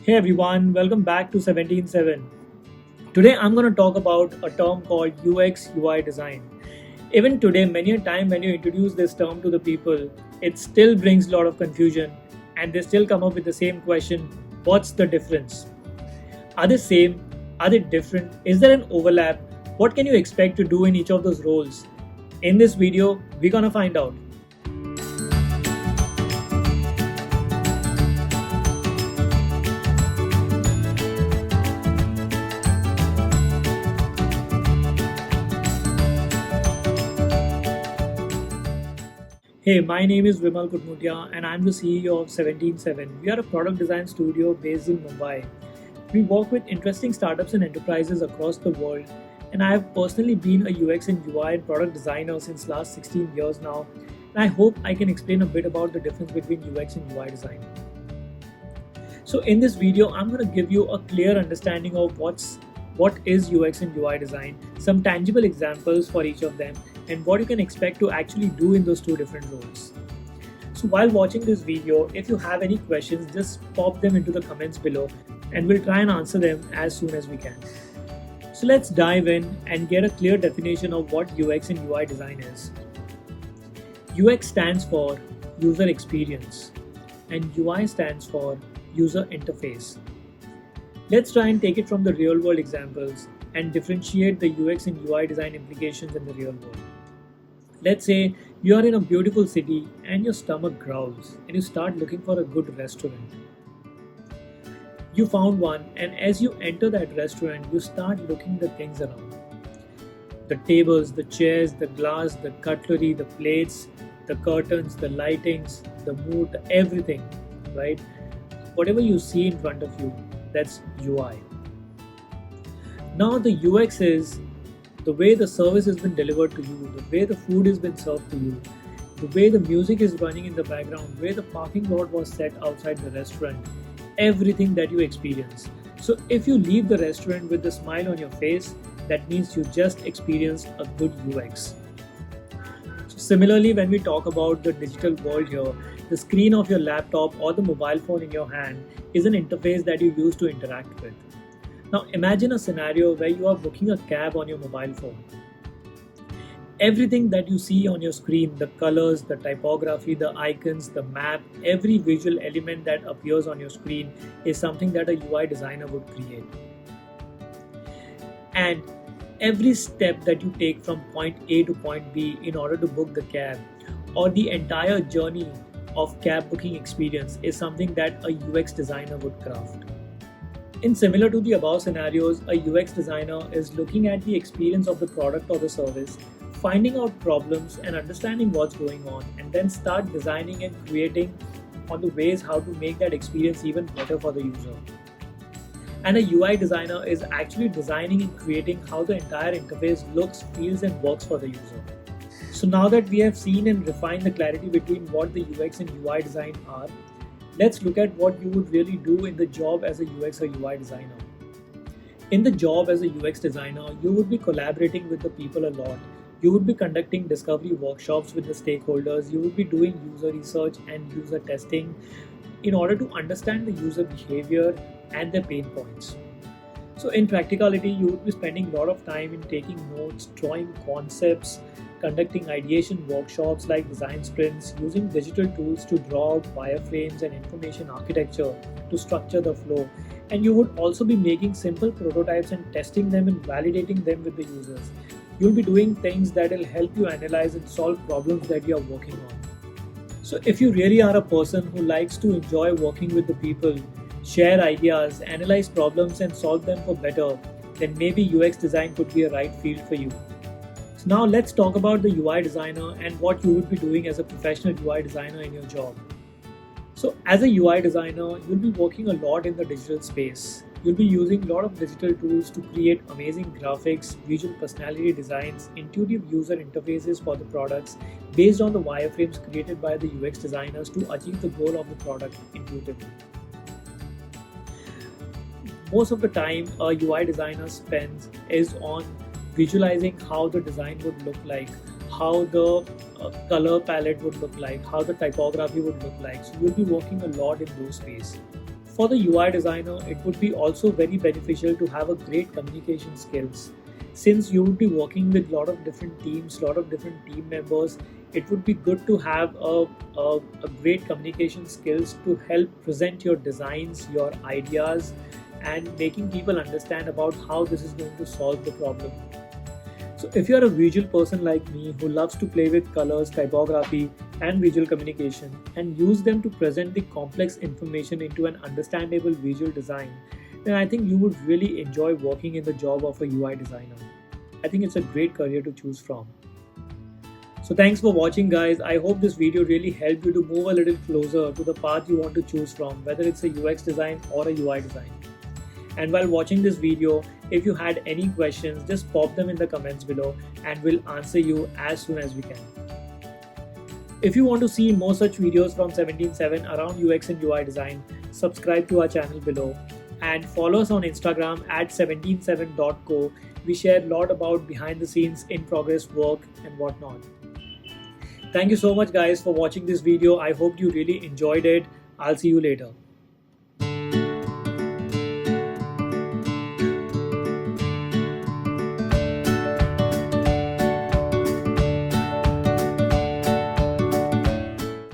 Hey everyone, welcome back to 177. Today I'm going to talk about a term called UX UI design. Even today, many a time when you introduce this term to the people, it still brings a lot of confusion and they still come up with the same question: what's the difference? Are they same? Are they different? Is there an overlap? What can you expect to do in each of those roles? In this video, we're going to find out. Hey, my name is Vimal Kutmutia and I'm the CEO of 177. We are a product design studio based in Mumbai. We work with interesting startups and enterprises across the world, and I have personally been a UX and UI and product designer since last 16 years now. And I hope I can explain a bit about the difference between UX and UI design. So in this video, I'm going to give you a clear understanding of what is UX and UI design, some tangible examples for each of them, and what you can expect to actually do in those two different roles. So while watching this video, if you have any questions, just pop them into the comments below and we'll try and answer them as soon as we can. So let's dive in and get a clear definition of what UX and UI design is. UX stands for user experience and UI stands for user interface. Let's try and take it from the real world examples and differentiate the UX and UI design implications in the real world. Let's say you are in a beautiful city and your stomach growls and you start looking for a good restaurant. You found one, and as you enter that restaurant, you start looking the things around. The tables, the chairs, the glass, the cutlery, the plates, the curtains, the lightings, the mood, everything, right? Whatever you see in front of you, that's UI. Now the UX is the way the service has been delivered to you, the way the food has been served to you, the way the music is running in the background, where the parking lot was set outside the restaurant, everything that you experience. So if you leave the restaurant with a smile on your face, that means you just experienced a good UX. So similarly, when we talk about the digital world here, the screen of your laptop or the mobile phone in your hand is an interface that you use to interact with. Now imagine a scenario where you are booking a cab on your mobile phone. Everything that you see on your screen, the colors, the typography, the icons, the map, every visual element that appears on your screen is something that a UI designer would create. And every step that you take from point A to point B in order to book the cab, or the entire journey of cab booking experience, is something that a UX designer would craft. In similar to the above scenarios, a UX designer is looking at the experience of the product or the service, finding out problems and understanding what's going on, and then start designing and creating on the ways how to make that experience even better for the user. And a UI designer is actually designing and creating how the entire interface looks, feels, and works for the user. So now that we have seen and refined the clarity between what the UX and UI design are, let's look at what you would really do in the job as a UX or UI designer. In the job as a UX designer, you would be collaborating with the people a lot. You would be conducting discovery workshops with the stakeholders. You would be doing user research and user testing in order to understand the user behavior and their pain points. So in practicality, you would be spending a lot of time in taking notes, drawing concepts, conducting ideation workshops like design sprints, using digital tools to draw out wireframes and information architecture to structure the flow. And you would also be making simple prototypes and testing them and validating them with the users. You'll be doing things that will help you analyze and solve problems that you are working on. So if you really are a person who likes to enjoy working with the people, share ideas, analyze problems and solve them for better, then maybe UX design could be a right field for you. So now let's talk about the UI designer and what you would be doing as a professional UI designer in your job. So as a UI designer, you'll be working a lot in the digital space. You'll be using a lot of digital tools to create amazing graphics, visual personality designs, intuitive user interfaces for the products based on the wireframes created by the UX designers to achieve the goal of the product intuitively. Most of the time a UI designer spends is on visualizing how the design would look like, how the color palette would look like, how the typography would look like. So you'll be working a lot in those space. for the UI designer, it would be also very beneficial to have a great communication skills. Since you would be working with a lot of different teams, a lot of different team members, it would be good to have a great communication skills to help present your designs, your ideas, and making people understand about how this is going to solve the problem. So if you're a visual person like me who loves to play with colors, typography, and visual communication and use them to present the complex information into an understandable visual design, then I think you would really enjoy working in the job of a UI designer. I think it's a great career to choose from. So thanks for watching, guys. I hope this video really helped you to move a little closer to the path you want to choose from, whether it's a UX design or a UI design. And while watching this video, if you had any questions, just pop them in the comments below and we'll answer you as soon as we can. If you want to see more such videos from 17/7 around UX and UI design, subscribe to our channel below and follow us on Instagram at 177.co. We share a lot about behind the scenes, in progress work and whatnot. Thank you so much, guys, for watching this video. I hope you really enjoyed it. I'll see you later.